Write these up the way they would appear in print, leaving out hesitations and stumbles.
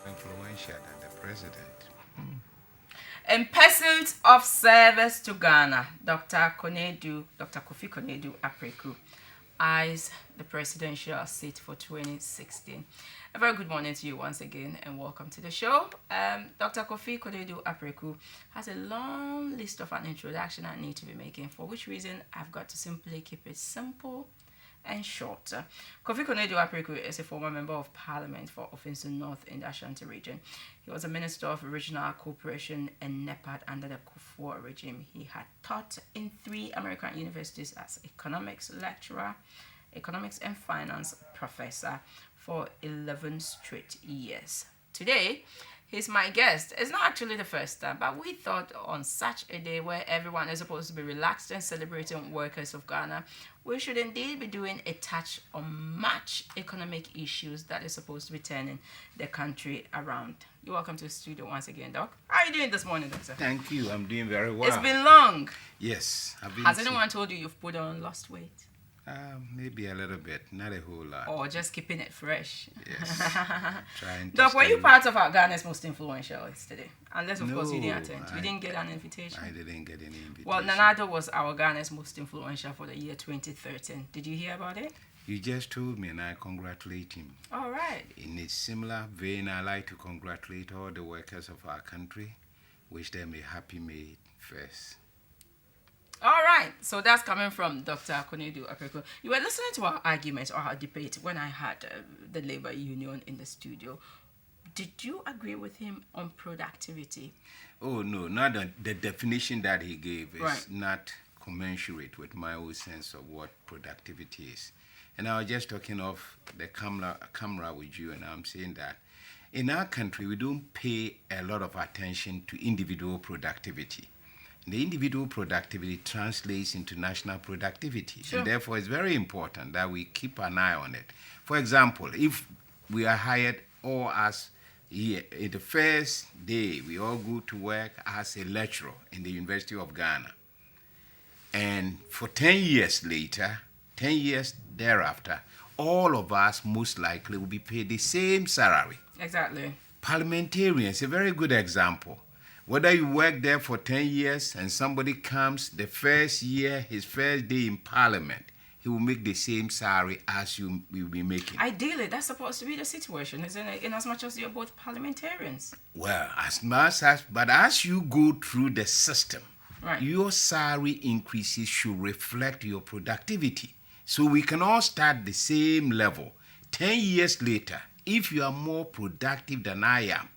influential than the president. In pursuit of service to Ghana, Dr. Kofi Konadu Apraku eyes the presidential seat for 2016. A very good morning to you once again and welcome to the show. Dr. Kofi Konadu Apraku has a long list of an introduction I need to be making, for which reason I've got to simply keep it simple and short. Kofi Konadu Apraku is a former member of parliament for Ofinsu North in the Ashanti region. He was a minister of regional cooperation and NEPAD under the Kufuor regime. He had taught in 3 American universities as economics lecturer, economics and finance professor for 11 straight years. Today, he's my guest. It's not actually the first time, but we thought on such a day where everyone is supposed to be relaxed and celebrating workers of Ghana, we should indeed be doing a touch on much economic issues that is supposed to be turning the country around. You're welcome to the studio once again, Doc. How are you doing this morning, Doctor? Thank you. I'm doing very well. It's been long. Yes. Has anyone told you you've put on lost weight? Maybe a little bit, not a whole lot. Or just keeping it fresh? Yes. Trying to Doc, were stay you part of our Ghana's most influential yesterday? Unless, of course, you didn't attend. You didn't get an invitation? I didn't get any invitation. Well, Nanado was our Ghana's most influential for the year 2013. Did you hear about it? You just told me and I congratulate him. All right. In a similar vein, I like to congratulate all the workers of our country. Wish them a happy May 1st. All right. So that's coming from Dr. Konadu Apraku. You were listening to our argument or our debate when I had the labor union in the studio. Did you agree with him on productivity? Oh, no, not the definition that he gave is Right. not commensurate with my own sense of what productivity is. And I was just talking off the camera with you, and I'm saying that in our country, we don't pay a lot of attention to individual productivity. The individual productivity translates into national productivity. Sure. And therefore, it's very important that we keep an eye on it. For example, if we are hired all as here, in the first day, we all go to work as a lecturer in the University of Ghana. And for 10 years later, 10 years thereafter, all of us most likely will be paid the same salary. Exactly. Parliamentarians, a very good example. Whether you work there for 10 years and somebody comes the first year, his first day in Parliament, he will make the same salary as you will be making. Ideally, that's supposed to be the situation, isn't it? In as much as you're both parliamentarians. Well, but as you go through the system, Right. your salary increases should reflect your productivity. So we can all start the same level. 10 years later, if you are more productive than I am,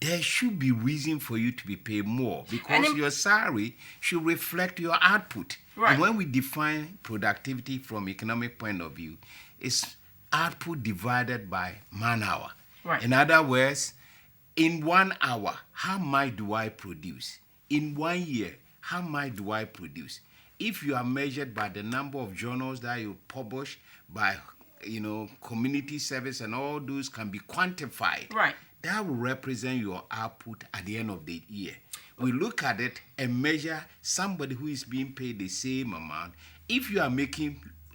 there should be reason for you to be paid more because your salary should reflect your output. Right. And when we define productivity from economic point of view, it's output divided by man hour. Right. In other words, in 1 hour, how much do I produce? In 1 year, how much do I produce? If you are measured by the number of journals that you publish, by community service and all those can be quantified. Right. That will represent your output at the end of the year. We look at it and measure somebody who is being paid the same amount. If you are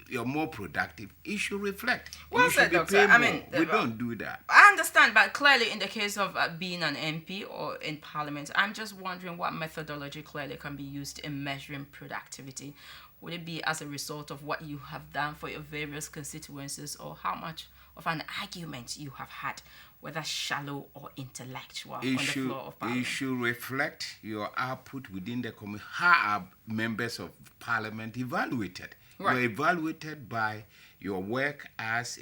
you're more productive, it should reflect. Well said, Doctor. I mean, we don't do that. I understand, but clearly in the case of being an MP or in Parliament, I'm just wondering what methodology clearly can be used in measuring productivity. Would it be as a result of what you have done for your various constituencies, or how much of an argument you have had, whether shallow or intellectual, on the floor of Parliament? It should reflect your output within the community. How are members of Parliament evaluated? Right. You're evaluated by your work at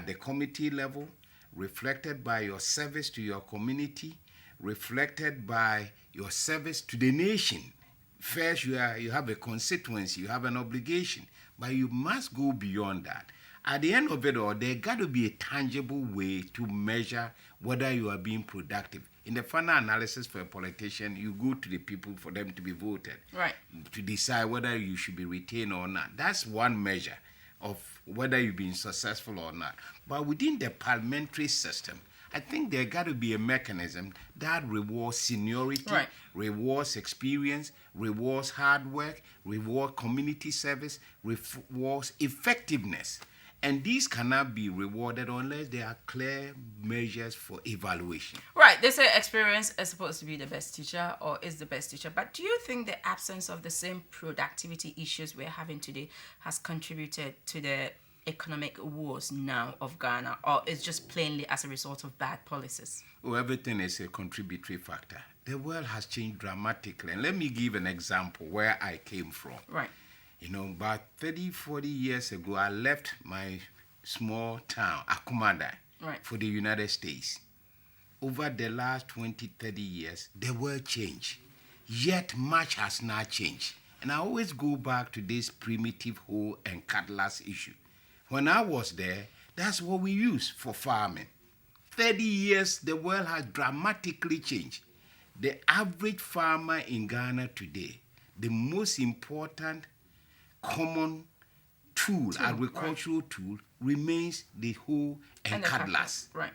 the committee level, reflected by your service to your community, reflected by your service to the nation. First, you have a constituency, you have an obligation, but you must go beyond that. At the end of it all, there got to be a tangible way to measure whether you are being productive. In the final analysis for a politician, you go to the people for them to be voted. Right. To decide whether you should be retained or not. That's one measure of whether you've been successful or not. But within the parliamentary system, I think there got to be a mechanism that rewards seniority, right, rewards experience, rewards hard work, rewards community service, rewards effectiveness. And these cannot be rewarded unless there are clear measures for evaluation. Right. They say experience is supposed to be the best teacher or is the best teacher. But do you think the absence of the same productivity issues we're having today has contributed to the economic woes now of Ghana, or is just plainly as a result of bad policies? Oh, everything is a contributory factor. The world has changed dramatically. And let me give an example where I came from. Right. About 30, 40 years ago, I left my small town, Akumada, Right. for the United States. Over the last 20, 30 years, the world changed. Yet much has not changed. And I always go back to this primitive hoe and cutlass issue. When I was there, that's what we used for farming. 30 years, the world has dramatically changed. The average farmer in Ghana today, the most important common tool, agricultural tool, remains the hoe and cutlass. Right.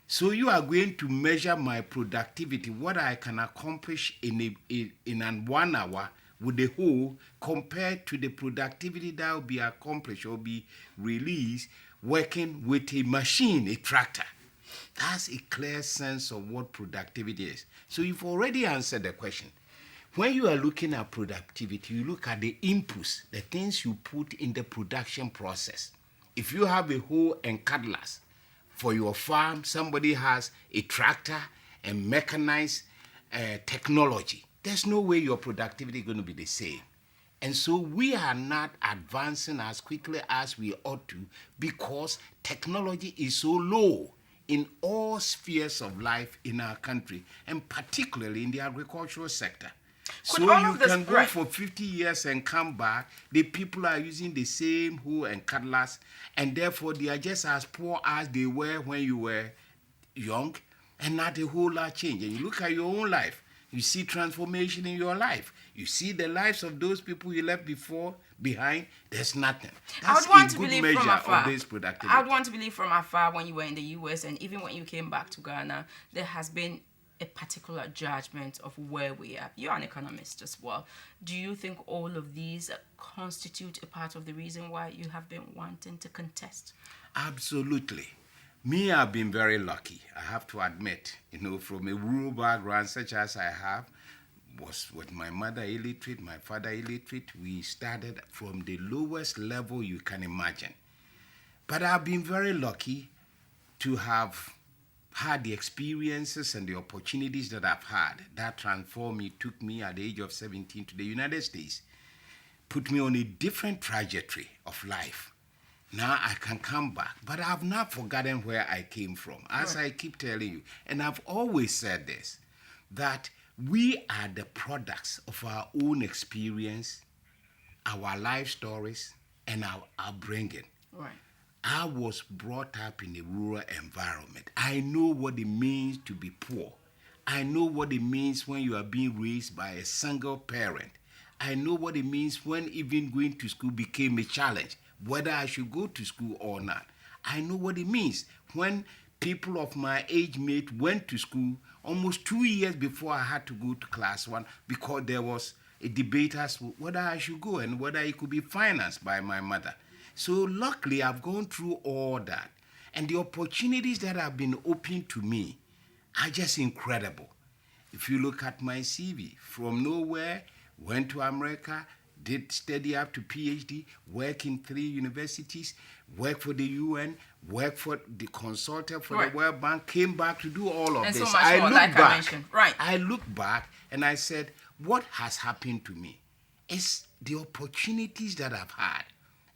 So you are going to measure my productivity, what I can accomplish in 1 hour with the hoe, compared to the productivity that will be accomplished or be released working with a machine, a tractor. That's a clear sense of what productivity is. So you've already answered the question. When you are looking at productivity, you look at the inputs, the things you put in the production process. If you have a hoe and cutlass for your farm, somebody has a tractor and mechanized technology, there's no way your productivity is going to be the same. And so we are not advancing as quickly as we ought to because technology is so low in all spheres of life in our country, and particularly in the agricultural sector. So you can go for 50 years and come back, the people are using the same hoe and cutlass, and therefore they are just as poor as they were when you were young, and not a whole lot change. And you look at your own life, you see transformation in your life. You see the lives of those people you left behind, there's nothing. That's a good measure of this productivity. I would want to believe from afar when you were in the US and even when you came back to Ghana, there has been a particular judgment of where we are. You're an economist as well. Do you think all of these constitute a part of the reason why you have been wanting to contest? Absolutely. Me, I've been very lucky, I have to admit. From a rural background such as I have, was with my mother illiterate, my father illiterate. We started from the lowest level you can imagine. But I've been very lucky to have had the experiences and the opportunities that I've had that transformed me, took me at the age of 17 to the United States, put me on a different trajectory of life. Now I can come back, but I've not forgotten where I came from, as I keep telling you. And I've always said this, that we are the products of our own experience, our life stories, and our upbringing. Right. I was brought up in a rural environment. I know what it means to be poor. I know what it means when you are being raised by a single parent. I know what it means when even going to school became a challenge, whether I should go to school or not. I know what it means when people of my age mate went to school almost 2 years before I had to go to class 1 because there was a debate as to whether I should go and whether it could be financed by my mother. So luckily, I've gone through all that. And the opportunities that have been opened to me are just incredible. If you look at my CV, from nowhere, went to America, did study up to PhD, work in 3 universities, work for the UN, work for the consultant for the World Bank, came back to do all of and this. So much more, I look back and I said, what has happened to me? It's the opportunities that I've had.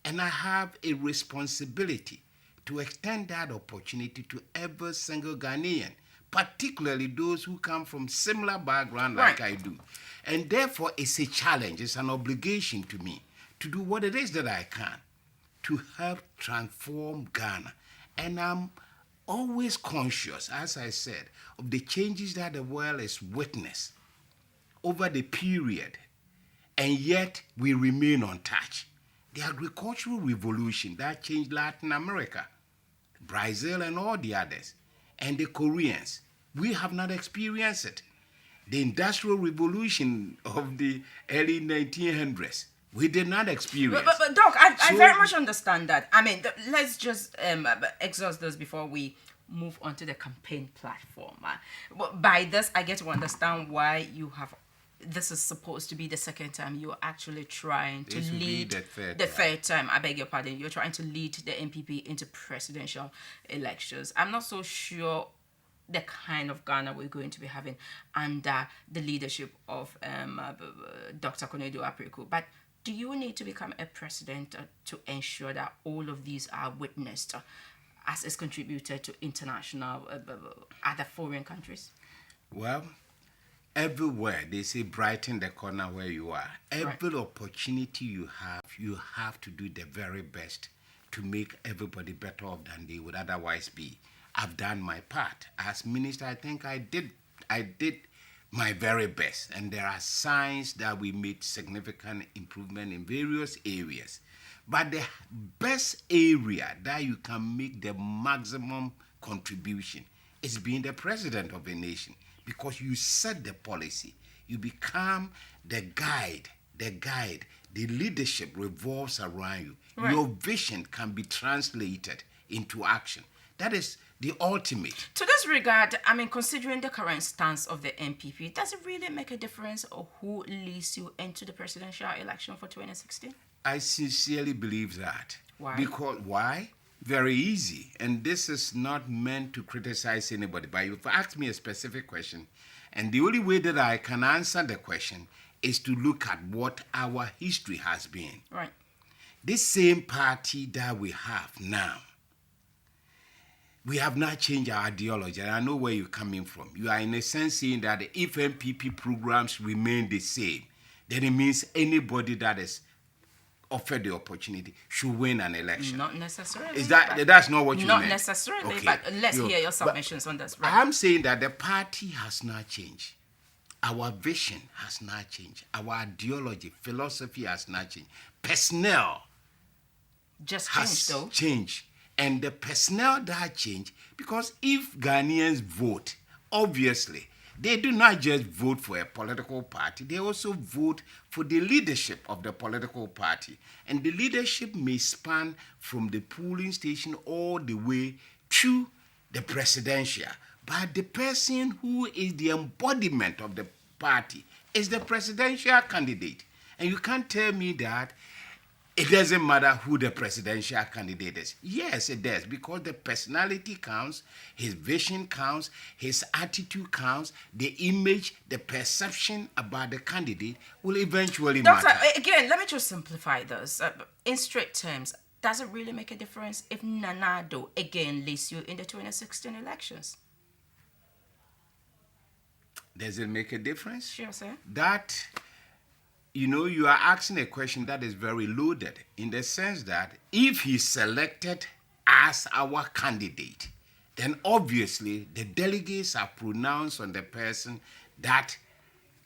And I have a responsibility to extend that opportunity to every single Ghanaian, particularly those who come from similar background like I do. And therefore, it's a challenge, it's an obligation to me to do what it is that I can to help transform Ghana. And I'm always conscious, as I said, of the changes that the world has witnessed over the period, and yet we remain untouched. The agricultural revolution that changed Latin America, Brazil and all the others, and the Koreans, we have not experienced it. The industrial revolution of the early 1900s, we did not experience. But Doc, I I very much understand that. I mean, let's just exhaust this before we move on to the campaign platform. By this, I get to understand why you have. This is supposed to be the second time you're actually trying to lead the third time. I beg your pardon. You're trying to lead the MPP into presidential elections. I'm not so sure the kind of Ghana we're going to be having under the leadership of Dr. Konadu Apraku. But do you need to become a president to ensure that all of these are witnessed as is contributed to international, other foreign countries? Well, everywhere they say brighten the corner where you are. Every opportunity you have to do the very best to make everybody better off than they would otherwise be. I've done my part. As minister, I think I did my very best. And there are signs that we made significant improvement in various areas. But the best area that you can make the maximum contribution is being the president of a nation, because you set the policy. You become the guide. The leadership revolves around you. Right. Your vision can be translated into action. That is the ultimate. To this regard, I mean, considering the current stance of the MPP, does it really make a difference of who leads you into the presidential election for 2016? I sincerely believe that. Why? Because why? Very easy. And this is not meant to criticize anybody, but you've asked me a specific question. And the only way that I can answer the question is to look at what our history has been. Right. This same party that we have now, we have not changed our ideology. And I know where you're coming from. You are in a sense saying that if MPP programs remain the same, then it means anybody that is offered the opportunity should win an election. Not necessarily. Is that's not what you meant? Not necessarily, okay. But let's hear your submissions on this. Right. I'm saying that the party has not changed. Our vision has not changed. Our ideology, philosophy has not changed. Personnel just has changed, though. Changed. And the personnel that change, because if Ghanaians vote, obviously, they do not just vote for a political party, they also vote for the leadership of the political party. And the leadership may span from the polling station all the way to the presidential. But the person who is the embodiment of the party is the presidential candidate. And you can't tell me that it doesn't matter who the presidential candidate is. Yes, it does, because the personality counts, his vision counts, his attitude counts, the image, the perception about the candidate will eventually matter. Doctor, again, let me just simplify this. In straight terms, does it really make a difference if Nanado again leads you in the 2016 elections? Does it make a difference? Sure, sir. That... you are asking a question that is very loaded, in the sense that if he's selected as our candidate, then obviously the delegates are pronounced on the person that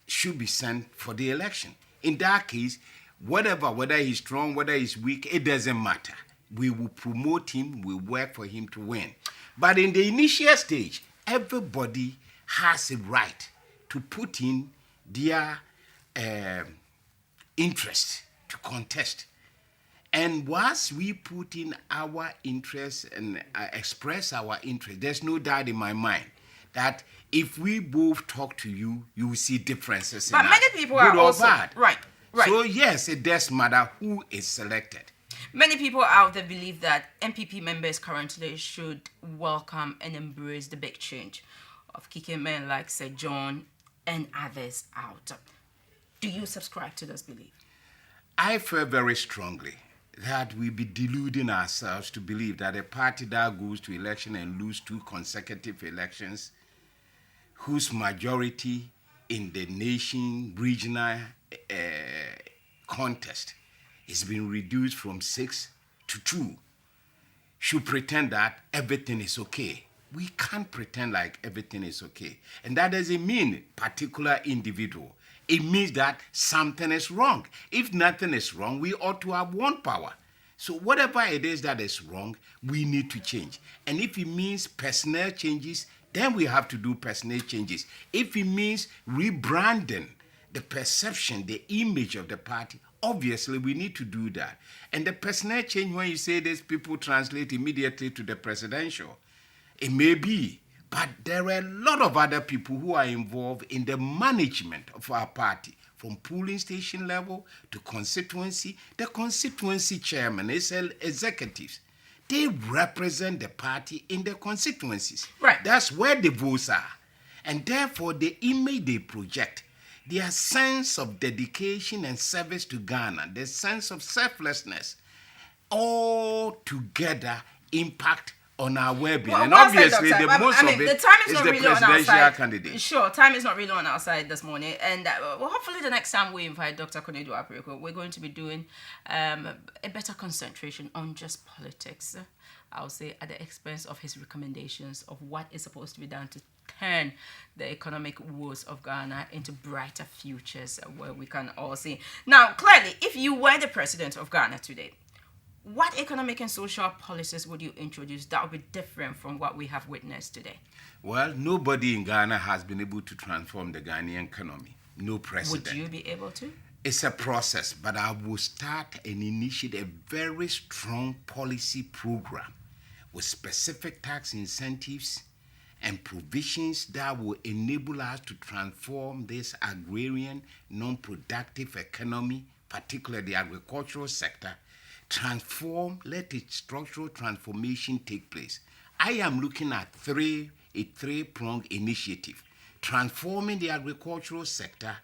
should be sent for the election. In that case, whether he's strong, whether he's weak, it doesn't matter. We will promote him, we work for him to win. But in the initial stage, everybody has a right to put in their interest to contest. And once we put in our interest and express our interest, there's no doubt in my mind that if we both talk to you, you will see differences. But many people are also bad. Right. So yes, it does matter who is selected. Many people out there believe that MPP members currently should welcome and embrace the big change of kicking men like Sir John and others out. Do you subscribe to this belief? I feel very strongly that we be deluding ourselves to believe that a party that goes to election and lose 2 consecutive elections, whose majority in the nation regional contest is being reduced from 6 to 2, should pretend that everything is okay. We can't pretend like everything is okay. And that doesn't mean particular individual. It means that something is wrong. If nothing is wrong, we ought to have one power. So whatever it is that is wrong, we need to change. And if it means personnel changes, then we have to do personnel changes. If it means rebranding the perception, the image of the party, obviously we need to do that. And the personnel change, when you say this, people translate immediately to the presidential. It may be, but there are a lot of other people who are involved in the management of our party, from polling station level to constituency. The constituency chairman is executives. They represent the party in the constituencies. Right. That's where the votes are. And therefore, the image they project, their sense of dedication and service to Ghana, their sense of selflessness, all together impact on our well-being. And obviously, the most of it the time is is not the really on our presidential side. candidate. Sure, time is not really on our side this morning. And hopefully the next time we invite Dr. Konadu Apraku, we're going to be doing a better concentration on just politics. I'll say at the expense of his recommendations of what is supposed to be done to turn the economic woes of Ghana into brighter futures where we can all see. Now, clearly, if you were the president of Ghana today, what economic and social policies would you introduce that would be different from what we have witnessed today? Well, nobody in Ghana has been able to transform the Ghanaian economy. No president. Would you be able to? It's a process, but I will start and initiate a very strong policy program with specific tax incentives and provisions that will enable us to transform this agrarian, non-productive economy, particularly the agricultural sector, let its structural transformation take place. I am looking at a three-pronged initiative: transforming the agricultural sector,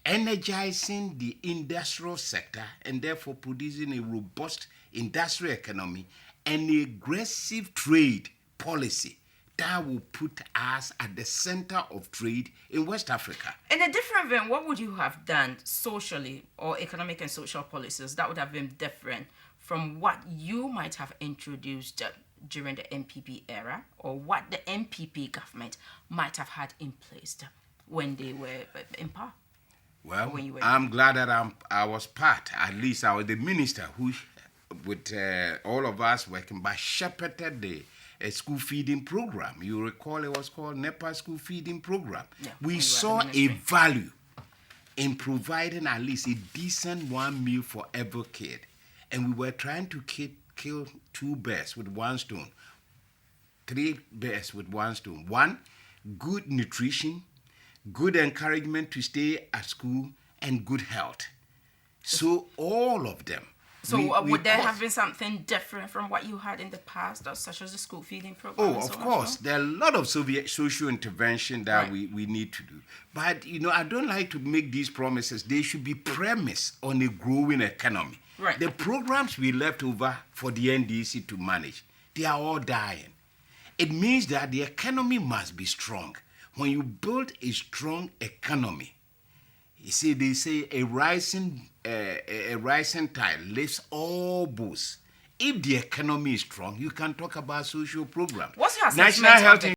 energizing the industrial sector, and therefore producing a robust industrial economy, and an aggressive trade policy that will put us at the center of trade in West Africa. In a different vein, what would you have done socially or economic and social policies that would have been different from what you might have introduced during the NPP era, or what the NPP government might have had in place when they were in power? Well, I'm glad that I was part, at least I was the minister who, with all of us working, but shepherded the school feeding program. You recall it was called NEPA school feeding program. Yeah, we saw a value in providing at least a decent one meal for every kid. And we were trying to kill two birds with one stone, three birds with one stone. One, good nutrition, good encouragement to stay at school, and good health. So all of them. So would there have been something different from what you had in the past, such as the school feeding program? Oh, of course. There are a lot of social intervention that we need to do. But, I don't like to make these promises. They should be premised on a growing economy. Right. The programs we left over for the NDC to manage, they are all dying. It means that the economy must be strong. When you build a strong economy, you see, they say a rising tide lifts all boats. If the economy is strong, you can talk about social programs. What's your assessment of